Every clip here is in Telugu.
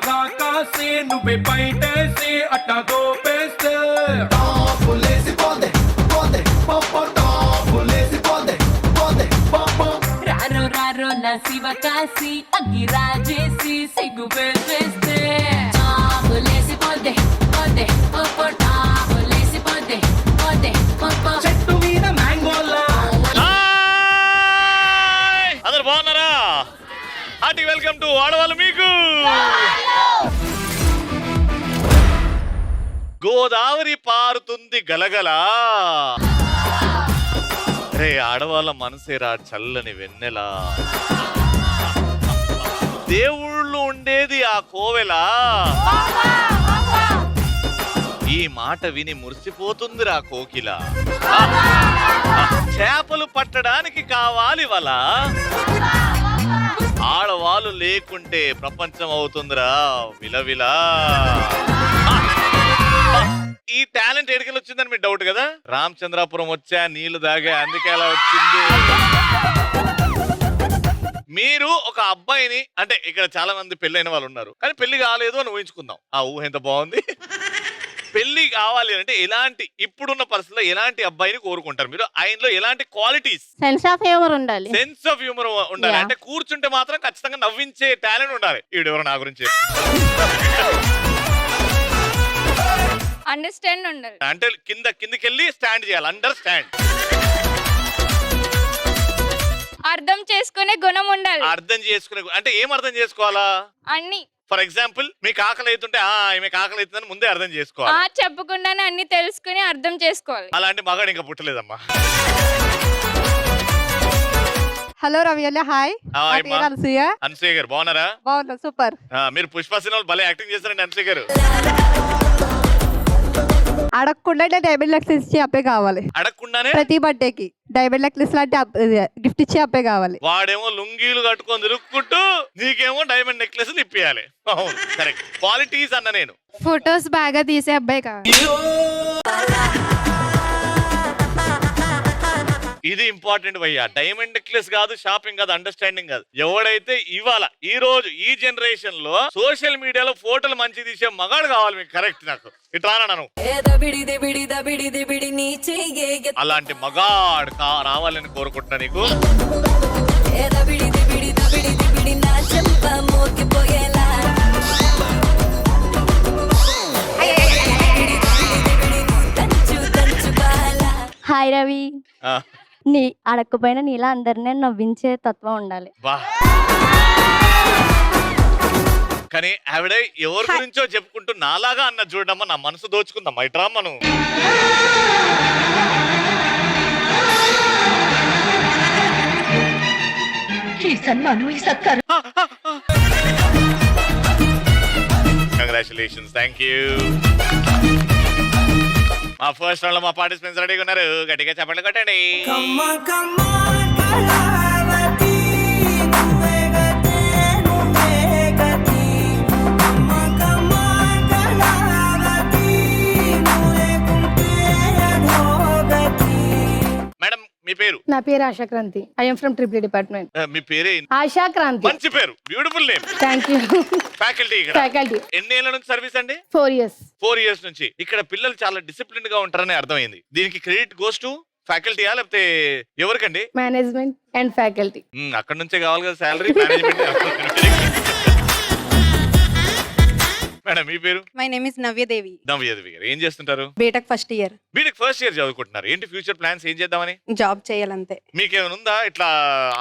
రాకాసి నువ్వే బయటేసి అట్టా దోపేస్తే రారో రారో నా శివ కాసి అగ్గి రాజేసి సిగ్గు పెట్టేస్తే టాపులేసిపోతే పోతే పోపో టాపులేసిపోతే పోతే పోపో చెట్టు మీద మ్యాంగోలా. అందరు బాగున్నారా? హార్టీ వెల్కమ్ టు ఆడవాళ్ళు మీకు. గోదావరి పారుతుంది గలగల, రే ఆడవాళ్ళ మనసేరా చల్లని వెన్నెలా, దేవుళ్ళు ఉండేది ఆ కోవెల, ఈ మాట విని మురిసిపోతుందిరా కోకిల, చేపలు పట్టడానికి కావాలి వల, ఆడవాళ్ళు లేకుంటే ప్రపంచం అవుతుందిరా విలవిల. ఈ టాలెంట్ ఎడికలు వచ్చిందని మీ డౌట్ కదా. రామచంద్రాపురం వచ్చా, నీళ్లు దాగా, అందుకే అలా వచ్చింది. మీరు ఒక అబ్బాయిని, అంటే ఇక్కడ చాలా మంది పెళ్ళైన వాళ్ళు ఉన్నారు కానీ పెళ్లి కాలేదు అని ఊహించుకుందాం. ఆ ఊహ ఎంత బాగుంది. పెళ్లి కావాలి అంటే ఎలాంటి, ఇప్పుడున్న పరిస్థితుల్లో ఎలాంటి అబ్బాయిని కోరుకుంటారు మీరు? ఆయనలో ఎలాంటి క్వాలిటీస్? సెన్స్ ఆఫ్ హ్యూమర్ ఉండాలి. సెన్స్ ఆఫ్ హ్యూమర్ ఉండాలి. అంటే కూర్చుంటే మాత్రం ఖచ్చితంగా నవ్వించే టాలెంట్ ఉండాలి. ఈడెవరు నా గురించి అండర్స్టాండ్ ఉండాలి. అంటే కిందకెళ్ళి స్టాండ్ చేయాలి. అండర్స్టాండ్, అర్థం చేసుకునే గుణం ఉండాలి. అర్థం చేసుకునే అంటే ఏం అర్థం చేసుకోవాలా? అన్ని. ఫర్ ఎగ్జాంపుల్ మీకు ఆకలి అవుతుంటే మీకు ఆకలి అవుతుందని ముందే అర్థం చేసుకోవాలి. చెప్పకుండానే అన్ని తెలుసుకుని అర్థం చేసుకోవాలి. అలాంటి మగాడు ఇంకా పుట్టలేదమ్మా. హలో రవియల్య, హాయ్. అనసూయ. అనసూయ గారు బాగున్నారా? బాగున్నా, సూపర్. మీరు పుష్ప సినిమాలు భలే యాక్టింగ్ చేస్తారండి అనసూయ గారు. అడగకుండా డైమండ్ నెక్లెస్ ఇచ్చి అప్పే కావాలి. అడగకుండానే ప్రతి బర్త్డేకి డైమండ్ నెక్లెస్ లాంటి గిఫ్ట్ ఇచ్చి అప్పే కావాలి. వాడేమో లుంగీలు కట్టుకొని తిరుక్కుంటూ నీకేమో డైమండ్ నెక్లెస్ ఇప్పియాలి. అవును, కరెక్ట్. క్వాలిటీస్ అన్న నేను. ఫొటోస్ బాగా తీసే అబ్బాయి కావాలి. ఇది ఇంపార్టెంట్ భయ్యా. డైమండ్ నెక్లెస్ కాదు, షాపింగ్ కాదు, అండర్స్టాండింగ్ కాదు. ఎవడైతే ఇవాళ ఈ రోజు ఈ జనరేషన్ లో సోషల్ మీడియాలో ఫోటోలు మంచి తీసే మగాడు కావాలి మీకు. కరెక్ట్. నాకు ఇట్రాను అలాంటి మగాడు రావాలని కోరుకుంటున్నా నీకు. హాయ్ రవి. నీ అడగకపోయినా నీలా అందరినీ నవ్వించే తత్వం ఉండాలి. కానీ ఆవిడ ఎవరి గురించో చెప్పుకుంటూ నాలాగా అన్న చూడమ్మా, నా మనసు దోచుకుందమ్మా. ఇట్రా మనం కంగ్రాచులేషన్స్, థ్యాంక్ యూ. మా ఫస్ట్ రౌండ్ లో మా పార్టిసిపెంట్స్ రెడీగా ఉన్నారు. గట్టిగా చప్పట్లు కొట్టండి. మేడం మీ పేరు? నా పేరు Asha Kranti. I'm from triple department. మీ పేరే ఆశా క్రాంతి. మంచి పేరు, beautiful name. Thank you. Faculty ఇక్కడ. ఫ్యాకల్టీ. ఎన్ని ఏళ్ళ నుంచి సర్వీస్ అండి? 4 years. 4 years నుంచి. ఇక్కడ పిల్లలు చాలా డిసిప్లిన్ గా ఉంటారని అర్థమైంది. దీనికి క్రెడిట్ గోస్ టు ఫ్యాకల్టీయా లేకపోతే ఎవరికండి? Management and faculty. అక్కడ నుంచే కావాలి కదా శాలరీ, మేనేజ్మెంట్. మేడం మీ పేరు? My name is Navyadevi. Navyadevi గారు ఏం చేస్తుంటారు? B Tech first year. B Tech first year చదువుకుంటున్నారు. ఏంటి ఫ్యూచర్ ప్లాన్స్? ఏం చేద్దామని? జాబ్ చేయాలంతే. మీకేమైనా ఉందా ఇట్లా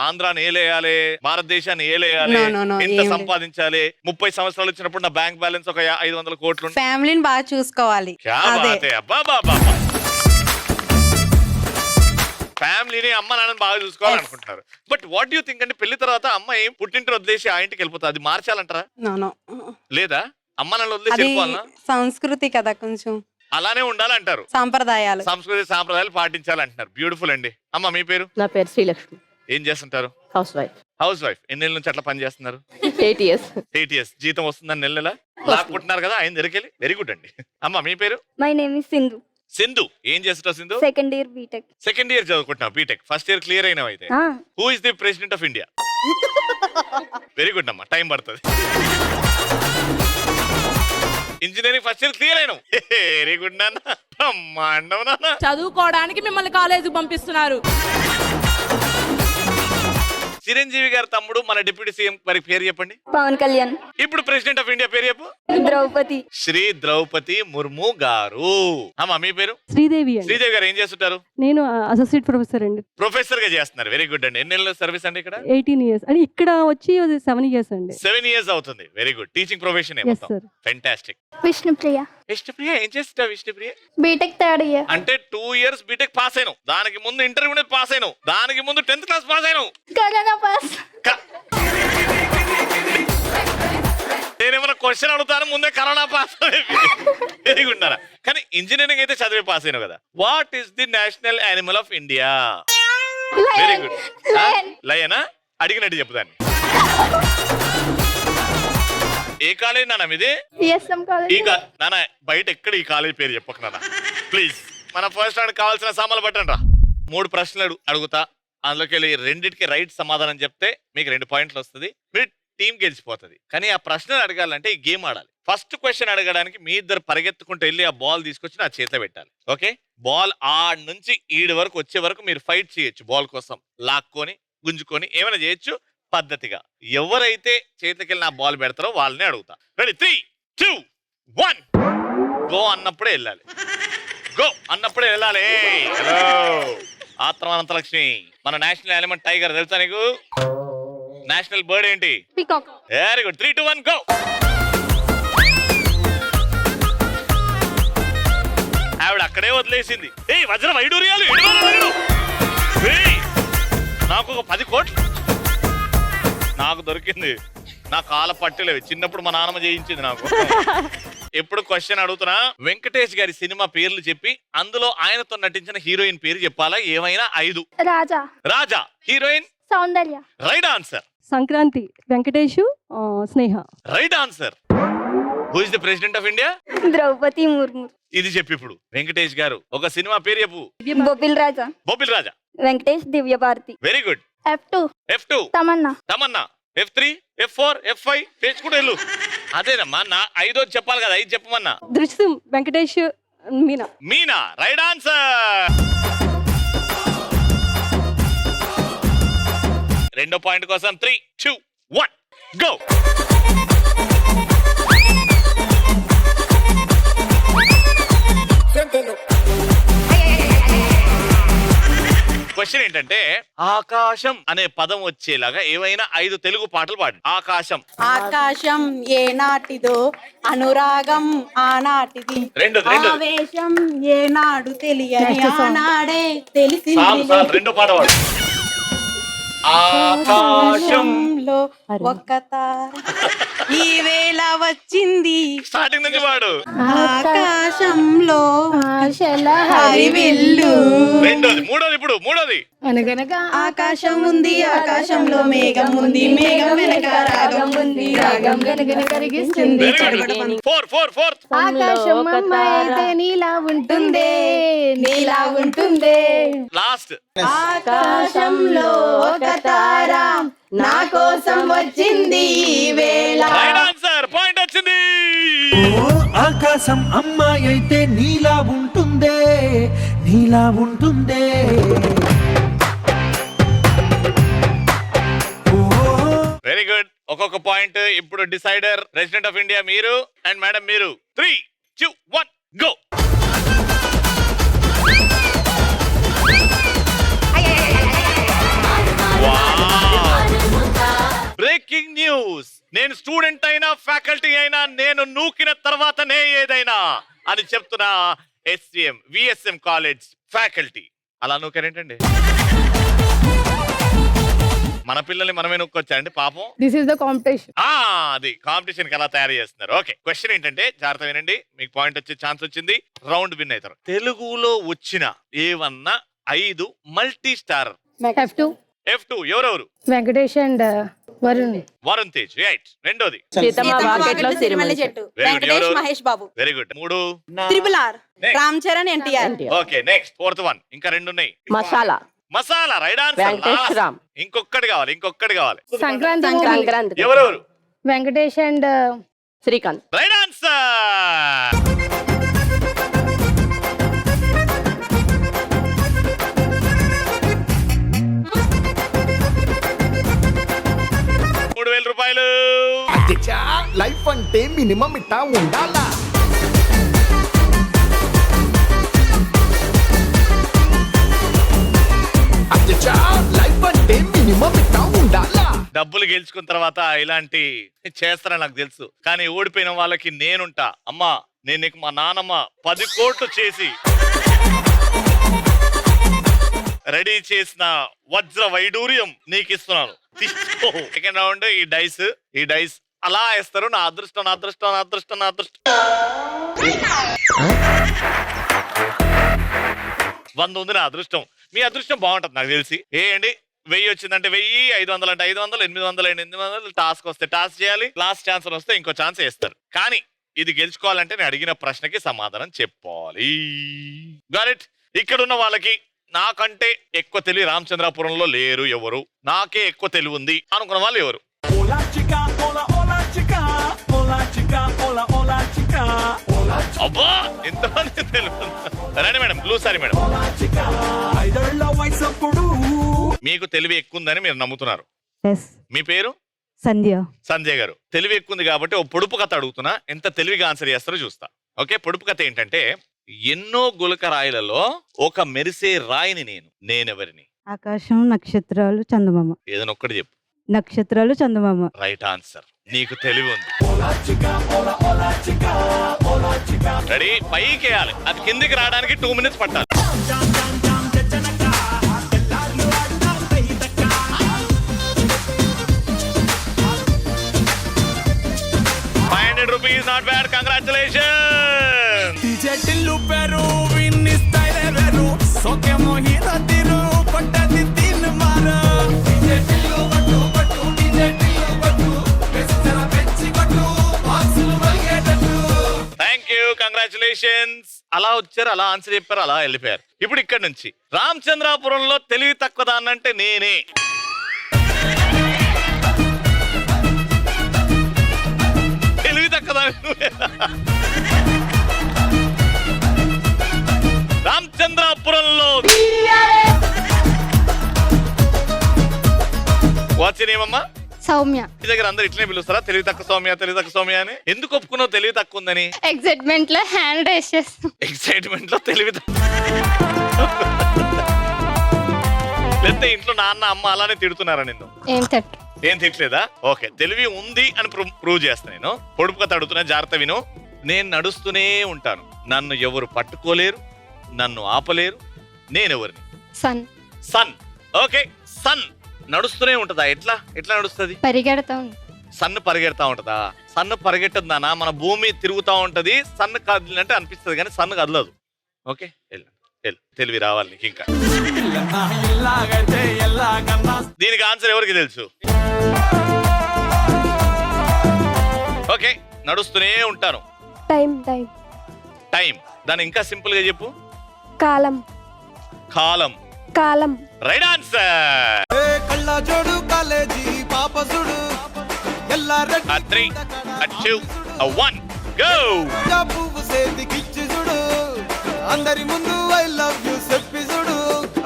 ఆంధ్రాని ఏలేయాలి, భారతదేశాన్ని ఏలేయాలి, ఎంత సంపాదించాలి, 30 సంవత్సరాలు వచ్చినప్పుడు నా బ్యాంక్ బ్యాలెన్స్ ఒక 500 కోట్లు, ఫ్యామిలీని బాగా చూసుకోవాలి. ఫ్యామిలీని అమ్మ నాన్నని బాగా చూసుకోవాలనుకుంటున్నారు. బట్ వాట్ యూ థింక్ అంటే పెళ్లి తర్వాత అమ్మాయి పుట్టింటి వదిలేసి ఆ ఇంటికి వెళ్ళిపోతుంది, అది మార్చాలంటారా? లేదా అమ్మ నాన్న వదిలేసి వెళ్ళిపోవాలనా? సంస్కృతి కదా, కొంచెం అలానే ఉండాలంటారు. సాంప్రదాయాలు, సంస్కృతి సాంప్రదాయాలు పాటించాలంటున్నారు. బ్యూటిఫుల్ అండి. అమ్మ మీ పేరు? నా పేరు శ్రీలక్ష్మి. ఏం చేస్తుంటారు? House wife. House wife. ఎన్ని నెలల నుంచి అట్లా పని చేస్తున్నారు? 8 years. 8 years. జీతం వస్తుందని నెల లాక్కుంటున్నారు కదా, ఆయన దగ్గరికి వెళ్ళి. వెరీ గుడ్ అండి. అమ్మ మీ పేరు? My name is Sindhu. Sindhu ఏం చేస్తుంటావు Sindhu? Second year B Tech. Second year చదువుకుంటున్నావు బీటెక్. ఫస్ట్ ఇయర్ క్లియర్ అయినావు అయితే. Who is the president of India? Very good అమ్మా, టైం పడుతుంది. ఇంజనీరింగ్ ఫస్ట్ ఇయర్ క్లియర్ అయినావు. వెరీ గుడ్ నాన్న, బ్రహ్మాండం నాన్న. చదువుకోవడానికి మిమ్మల్ని కాలేజీకి పంపిస్తున్నారు. చిరంజీవి గారి తమ్ముడు మన డిప్యూటీ సీఎం మరి పేరు చెప్పండి. పవన్ కళ్యాణ్. ఇప్పుడు ప్రెసిడెంట్ ఆఫ్ ఇండియా పేరు చెప్పు. ద్రౌపది. శ్రీ ద్రౌపది ముర్ము గారు. అమ్మా మీ పేరు? శ్రీదేవి అండి. శ్రీదేవి గారు ఏం చేస్తుంటారు? నేను అసోసియేట్ ప్రొఫెసర్ అండి. ప్రొఫెసర్ గా చేస్తున్నారు. వెరీ గుడ్ అండి. ఎన్ని నెలల సర్వీస్ అండి ఇక్కడ? 18 years అండి. ఇక్కడ వచ్చి 7 years అండి. 7 years అవుతుంది. Very good. Teaching profession Yes, sir. Fantastic. Vishnupriya Vishnupriya ఏం చేస్తా? Vishnupriya BTech third year. అంటే 2 years బీటెక్ పాస్ అయినావు. దానికి ముందు ఇంటర్మీడియట్ పాస్ అయినావు. దానికి ముందు 10th క్లాస్ పాస్ అయినావు. Corona pass. నేనేమన్నా క్వశ్చన్ అడుగుతాను ముందే కరోనా పాస్. వెరీ గుడ్ నారా. కానీ ఇంజనీరింగ్ అయితే చదివి పాస్ అయినావు కదా. What is the national animal of India? Very good. లయనా? అడిగినట్టు చెప్పుదాన్ని. ఏ కాలేజ్ నాన్న మీది? B S M college. నాన్న బయట ఎక్కడ ఈ కాలేజ్ పేరు చెప్పకు నాన్న ప్లీజ్. మన ఫస్ట్ రౌండ్ కావాల్సిన సామాన్లు పట్టండి రా. 3 ప్రశ్నలు అడుగుతా. అందులోకి వెళ్ళి రెండింటికి రైట్ సమాధానం చెప్తే మీకు 2 పాయింట్లు వస్తుంది. మీరు టీం గెలిచిపోతుంది. కానీ ఆ ప్రశ్నలు అడగాలంటే ఈ గేమ్ ఆడాలి. ఫస్ట్ క్వశ్చన్ అడగడానికి మీ ఇద్దరు పరిగెత్తుకుంటూ వెళ్ళి ఆ బాల్ తీసుకొచ్చి నా చేతిలో పెట్టాలి. ఓకే? బాల్ ఆడ్ నుంచి ఈడు వరకు వచ్చే వరకు మీరు ఫైట్ చేయొచ్చు. బాల్ కోసం లాక్కొని గుంజుకొని ఏమైనా చేయొచ్చు పద్ధతిగా. ఎవరైతే చేతికి వెళ్ళి నా బాల్ పెడతారో వాళ్ళని అడుగుతా. రెడీ? 3, 2, 1 గో అన్నప్పుడే వెళ్ళాలి. గో అన్నప్పుడే వెళ్ళాలి. హలో ఆత్మ లక్ష్మి. మన నేషనల్ యానిమల్ టైగర్ తెలుసా నీకు? నేషనల్ బర్డ్ ఏంటి? పీకాక్. Very good. 3, 2, 1 గో. ఆవిడ అక్కడే వదిలేసింది. ఏయ్ వజ్రం వైడూర్యాలు నాకు ఒక 10 కోట్లు నాకు దొరికింది. నా కాల పట్టలేవు. చిన్నప్పుడు మా నాన్నమ్మ చేయించింది నాకు. ఎప్పుడు క్వశ్చన్ అడుగుతున్నా. వెంకటేష్ గారి సినిమా పేర్లు చెప్పి అందులో ఆయనతో నటించిన హీరోయిన్ పేరు చెప్పాలా? ఏమైనా 5. Raja. Raja. Heroine? Soundarya. Right answer. Sankranti. Venkatesh, Sneha. Right answer. Who is the president of India? Droupadi Murmu. ఇది చెప్పి ఇప్పుడు వెంకటేష్ గారు ఒక సినిమా పేరు చెప్పు. Bobbili Raja. Bobbili Raja. Venkatesh, Divya Bharathi. Very good. F2. F2 Tamannaah. Tamannaah. F3, F4, F5 తెచ్చుకుంటూ వెళ్ళు. అదేనమ్మా నా 5 చెప్పాలి కదా. 5 చెప్పమన్నా. దృశ్యం. వెంకటేష్, మీనా. మీనా. Right answer. 2వ పాయింట్ కోసం 3, 2, 1 గో. క్వశ్చన్ ఏంటంటే ఆకాశం అనే పదం వచ్చేలాగా ఏవైనా 5 తెలుగు పాటలు పాడు. ఆకాశం. ఆకాశం ఏ నాటిదో అనురాగం ఆనాటిది. రెండోది. ఆవేశం ఏ నాడు తెలియని ఆనాడే తెలిసింది. 2వ పాట పాడు. ఆకాశంలో ఒక్క తార ఈ వేళ వచ్చింది. స్టార్టింగ్ నుంచి పాడు. ఆకాశంలో హరివిల్లు. రెండోది. మూడోది. ఇప్పుడు మూడోది. అనగనగా ఆకాశం ఉంది ఆకాశంలో మేఘం ఉంది మేఘం వెనక రాగం ఉంది రాగం వెనక కరిగిస్తుంది. 4. ఆకాశం అమ్మాయితే నీలా ఉంటుందే నీలా ఉంటుందే. లాస్ట్. ఆకాశంలో ఒక తార నా కోసం వచ్చింది ఈ వేళ. Right answer. పాయింట్ వచ్చింది. ఆకాశం అమ్మాయి అయితే నీలా ఉంటుందే నీలా ఉంటుందే. Very good. ఒక్కొక్క పాయింట్. ఇప్పుడు డిసైడర్ ప్రెసిడెంట్ ఆఫ్ ఇండియా మీరు అండ్ మేడం మీరు. 3, 2, 1 గో. Breaking news. నేను స్టూడెంట్ అయినా ఫ్యాకల్టీ అయినా నేను నూకిన తర్వాతనే ఏదైనా అని చెప్తున్నా SVM VSM కాలేజ్ ఫ్యాకల్టీ. అలా నూకారేంటండి? మన పిల్లల్ని మనమే నొక్కొచ్చారండి పాపం. This is the competition. అది కాంపిటీషన్ కి ఎలా తయారు చేస్తున్నారు. ఓకే క్వశ్చన్ ఏంటంటే జాగ్రత్త వినండి. మీకు పాయింట్ వచ్చే ఛాన్స్ వచ్చింది. రౌండ్ విన్ అవుతారు. తెలుగులో వచ్చిన ఏవన్నా 5 మల్టీ స్టార్. F2 ఎవరెవరు? వెంకటేష్ అండ్ వరుణ్ తేజ్. రైట్. రెండోది Sirimalle Chettu. Venkatesh Mahesh Babu. Very good. 3 triple R Ram Charan NTR. Okay next 4th one. ఇంకా 2 ఉన్నాయి. మసాలా. Right answer. ఇంకొకటి కావాలి. సంక్రాంతి. ఎవరెవరు? Venkatesh and Srikanth. Right answer. రూపాయలు. లైఫ్ అంటే మినిమం ఇట్టా ఉండాలా. లైఫ్ అంటే మినిమం ఇట్టా ఉండాలా. డబ్బులు గెలుచుకున్న తర్వాత ఇలాంటి చేస్తారని నాకు తెలుసు, కానీ ఓడిపోయిన వాళ్ళకి నేనుంటా. అమ్మా, నేను నీకు మా నాన్నమ్మ 10 కోట్లు చేసి రెడీ చేసిన వజ్ర వైడూర్యం నీకు ఇస్తున్నాను, తీసుకో. సెకండ్ రౌండ్ ఈ డైస్ అలా వేస్తారు. నా అదృష్టం, నా అదృష్టం, నా అదృష్టం, నా అదృష్టం. 100 ఉంది నా అదృష్టం. మీ అదృష్టం బాగుంటది నాకు తెలిసి. ఏంటి 1000 వచ్చిందంటే 1000, 500 అంటే 500, 800 అంటే 800. టాస్క్ వస్తే టాస్క్ చేయాలి, లాస్ట్ ఛాన్స్ వస్తే ఇంకో ఛాన్స్ వేస్తారు. కానీ ఇది గెలుచుకోవాలంటే నేను అడిగిన ప్రశ్నకి సమాధానం చెప్పాలి. Got it? ఇక్కడ ఉన్న వాళ్ళకి నాకంటే ఎక్కువ తెలివి రామచంద్రాపురంలో లేరు ఎవరు, నాకే ఎక్కువ తెలివి ఉంది అనుకున్న వాళ్ళు ఎవరు? అబ్బా, ఎంతమంది తెలుసు. రండి మేడం, బ్లూ సారీ మేడం. మీకు తెలివి ఎక్కువ ఉందని మీరు నమ్ముతున్నారు. మీ పేరు? సంధ్య గారు. తెలివి ఎక్కువ ఉంది కాబట్టి ఓ పొడుపు కథ అడుగుతున్నా, ఎంత తెలివిగా ఆన్సర్ చేస్తారో చూస్తా. ఓకే, పొడుపు కథ ఏంటంటే, ఎన్నో గులక రాయిలలో ఒక మెరిసే రాయిని నేనెవరిని? ఆకాశం, నక్షత్రాలు, చందమామ. ఏదైనా ఒక్కటి చెప్పు. నక్షత్రాలు, చందమామ. Right answer. నీకు తెలివి ఉంది. రెడీ? పైకి వేయాలి, అది కిందికి రావడానికి 2 minutes పట్టాలి. ₹500 not bad. Congratulations. Thank you. Congratulations. అలా వచ్చారు, అలా ఆన్సర్ చెప్పారు, అలా వెళ్ళిపోయారు. ఇప్పుడు ఇక్కడ నుంచి రామచంద్రాపురంలో తెలివి తక్కువ దాన్నంటే నేనే. తెలివి తక్కువ రామచంద్రాపురంలో వాచ్ నేమమ్మా? సౌమ్య. మీ దగ్గర అందరు ఇట్లనే పిలుస్తారా, తెలివి తక్కువ సౌమ్య, తెలివి తక్కువ సౌమ్య అని? ఎందుకు ఒప్పుకున్నావు తెలివి తక్కువ ఉందని? ఎక్సైట్మెంట్ లో హ్యాండ్ రేస్ చేస్తాం. ఎక్సైట్మెంట్ లో తెలివి లేకపోతే ఇంట్లో నాన్న అమ్మ అలానే తిడుతున్నారా నిన్ను? ఏం తిట్టలేదా? ఓకే, తెలివి ఉంది అని ప్రూవ్ చేస్తా. నేను పొడుపు కథ అడుగుతున్నా, జాగ్రత్త విను. నేను నడుస్తూనే ఉంటాను, నన్ను ఎవరు పట్టుకోలేరు, నన్ను ఆపలేరు. నేనెవరిని? సన్. సన్. ఓకే, సన్ నడుస్తూనే ఉంటదా? ఎట్లా నడుస్తుంది? పరిగెడతా. సన్ను పరిగెడతా ఉంటదా? సన్ను పరిగెట్టదానా, మన భూమి తిరుగుతా ఉంటది. సన్ను కదిలినట్టు అనిపిస్తుంది కానీ సన్ను కదలదు. ఓకే, తెలివి రావాలి నీకు. ఇంకా దీనికి ఆన్సర్ ఎవరికి తెలుసు? ఓకే, నడుస్తూనే ఉంటాను. టైం. దాన్ని ఇంకా సింపుల్ గా చెప్పు. కాలం. Right answer. 3, 2, 1 గో. అందరి ముందు ఐ లవ్ యు చెప్పి చూడు,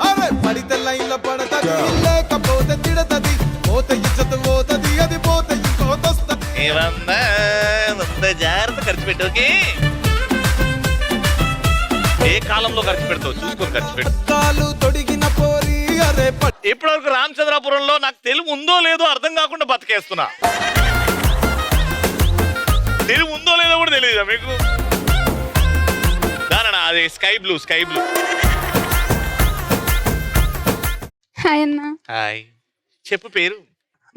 అరే పడితే లైన్ లో పడతది, లేకపోతే తిడతది, పోతే ఇజ్జత్ పోతది, అది పోతే ఇంకోతొస్తది. ఏమన్నా జాగ్రత్త ఖర్చు పెట్టు. ఓకే, ఏ కాలంలో ఖర్చు పెడతావు చూసుకొని ఖర్చు పెట్టు. ఇప్పటివరకు రామచంద్రాపురంలో నాకు తెలివి ఉందో లేదో అర్థం కాకుండా బతికేస్తున్నా. తెలివి ఉందో లేదో కూడా తెలియదా మీకు? దానా అది స్కై బ్లూ. హాయ్ అన్న. హాయ్, చెప్పు పేరు?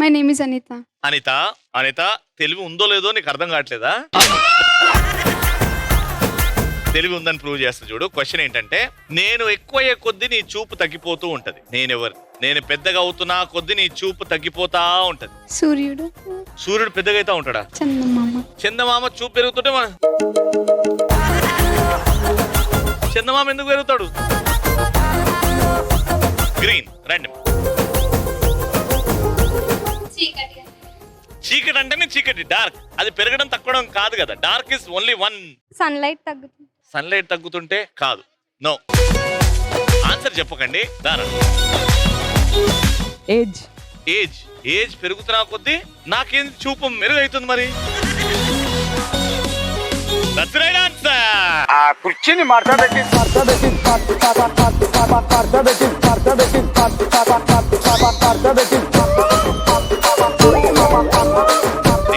My name is Anitha. Anitha, తెలివి ఉందో లేదో నీకు అర్థం కావట్లేదా? తెలివి ఉందని ప్రూవ్ చేస్తా చూడు. క్వశ్చన్ ఏంటంటే, నేను ఎక్కువయ్యే కొద్దీ నీ చూపు తగ్గిపోతూ ఉంటది. నేనెవరు? నేను పెద్దగా అవుతున్నా కొద్దీ నీ చూపు తగ్గిపోతా ఉంటది. సూర్యుడు పెద్దగా అవుతా ఉంటాడా? చందమామ చూపు పెరుగుతుంటే చందమామ ఎందుకు పెరుగుతాడు? గ్రీన్. రండి. చీకటి అంటేనే చీకటి, డార్క్. అది పెరగడం తగ్గడం కాదు కదా. Dark is only one. Sunlight తగ్గుతుంది. సన్లైట్ తగ్గుతుంటే కాదు. నో ఆన్సర్ చెప్పకండి. దారా ఏజ్. ఏజ్. ఏజ్ పెరుగుతున్నా కొద్దీ నాకేం చూపు మెరుగవుతుంది మరి. That's the right answer. ఆ కుర్చీని మార్చబెట్టి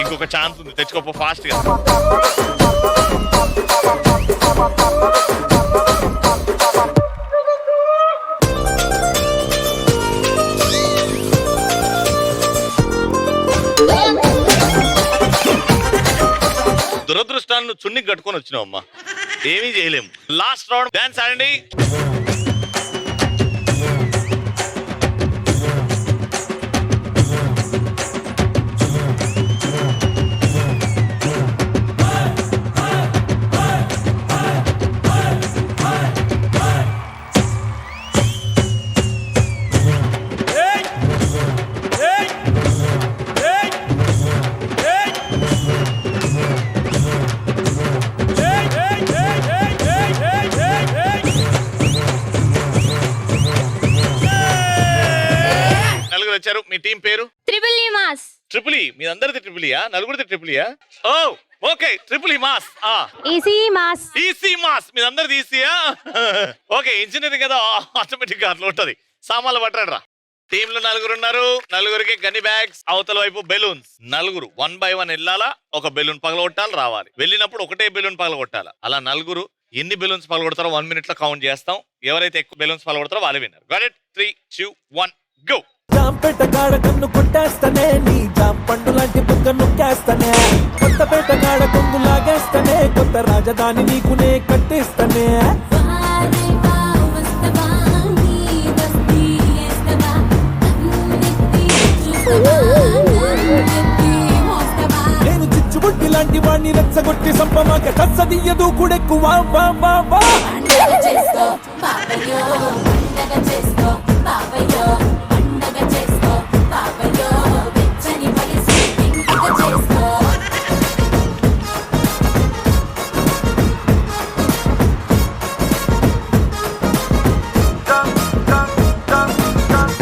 ఇంకొక ఛాన్స్ ఉంది, తెచ్చుకోపో ఫాస్ట్ గా. దురదృష్టాన్ని చున్ని కట్టుకొని వచ్చినావు అమ్మా, ఏమీ చేయలేము. లాస్ట్ రౌండ్ డాన్స్ ఆడండి. నలుగురు వచ్చారు. మీ టీం పేరు? Triple E mass. Triple E. మీ అందరిది ట్రిపుల్ ఇయా? నలుగురిది ట్రిపుల్ ఇయా? ఓ okay, triple E mass. E C mass. E C mass. మీ అందరిది ఈసీయా? ఓకే, ఇంజనీరింగ్ కదా, ఆటోమేటిక్ గా అట్లా ఉంటది. సామాన్లు పట్టరా. టీమ్ లో నలుగురు ఉన్నారు. నలుగురికి గన్ని బ్యాగ్స్, అవతల వైపు బెలూన్స్. నలుగురు 1 by 1 వెళ్ళాలా. ఒక బెలూన్ పగలగొట్టాలి, రావాలి. వెళ్ళినప్పుడు ఒకటే బెలూన్ పగలగొట్టాలా. అలా నలుగురు ఎన్ని బెలూన్స్ పగలగొడతారో 1 minute లో కౌంట్ చేస్తాం. ఎవరైతే ఎక్కువ బెలూన్స్ పగలగొడతారో వాళ్ళే విన్నారు. Got it? 3, 2, 1 గో. జాంపేట కాడ కన్ను కొట్టేస్తానే, నీ జాంపండు లాంటి బుగ్గ నొక్కేస్తానే. కొత్తపేట కాడ కొంగు లాగేస్తానే, కొత్త రాజధాని నీకునే కట్టేస్తానే. నేను చిచ్చుబుట్టి లాంటి వాడిని రెచ్చగొట్టి సంపమాక కచ్చదియ్య దూకుడెక్కువ.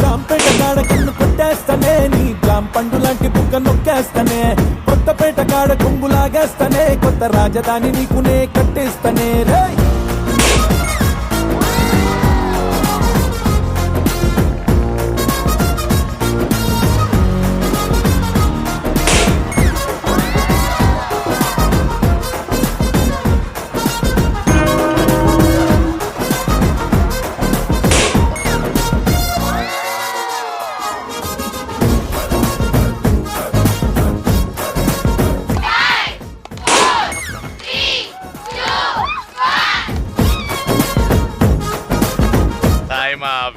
జాంపేట కాడ కన్ను కొట్టేస్తానే, నీ జాంపండు లాంటి బుగ్గ నొక్కేస్తానే. కొత్తపేట కాడ కొంగులాగేస్తానే, కొత్త రాజధాని నీకునే కట్టేస్తానే రే.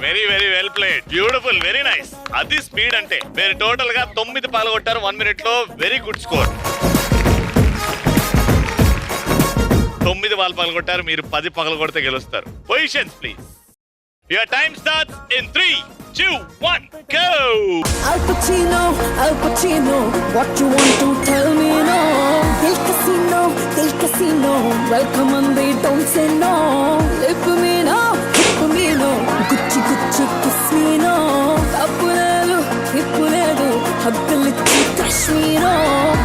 Very very well played. Beautiful, very nice. అది స్పీడ్ అంటే. మీరు టోటల్ గా 9 పగలగొట్టారు 1 minute లో. Very good score. 9 వాళ్ళు పగలగొట్టారు, మీరు 10 పగలగొడితే గెలుస్తారు. Positions please. Your time starts in 3, 2, 1 go. Al Pacino, what you want to tell me no? Del casino, welcome and they don't say no. Lip me no, Gucci kiss me no. Tappuledu, haggalichi Kashmiro.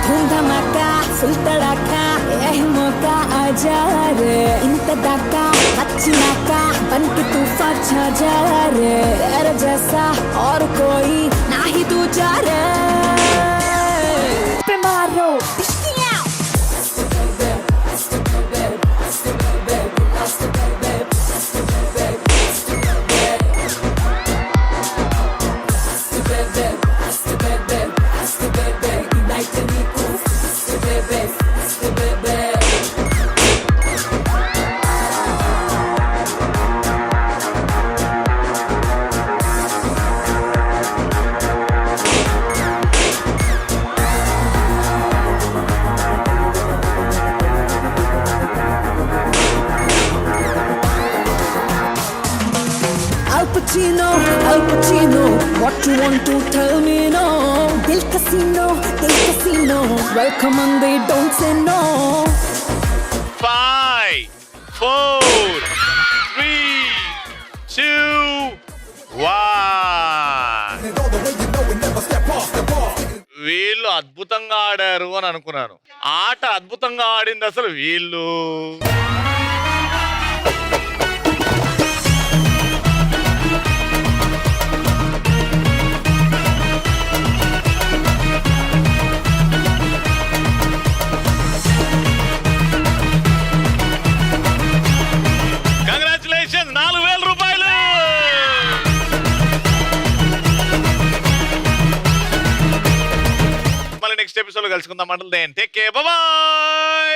Dhoom dhamaka, full tadaka, eh moka aaja re. Inta daka, hachinaka, banke tufan chha ja re. Tera jaisa aur koi nahi dooja re. Primaro, Al Pacino, What you want to tell me no? Del casino, welcome and they don't say no. 5, 4, 3, 2, 1. వీళ్ళు అద్భుతంగా ఆడారు అని అనుకున్నాను. ఆట అద్భుతంగా ఆడింది అసలు వీళ్ళు. కంగ్రాచులేషన్, 4,000 రూపాయలు. మళ్ళీ నెక్స్ట్ ఎపిసోడ్ లో కలుసుకుందాం. అంటే టేక్ కేర్, బై బై.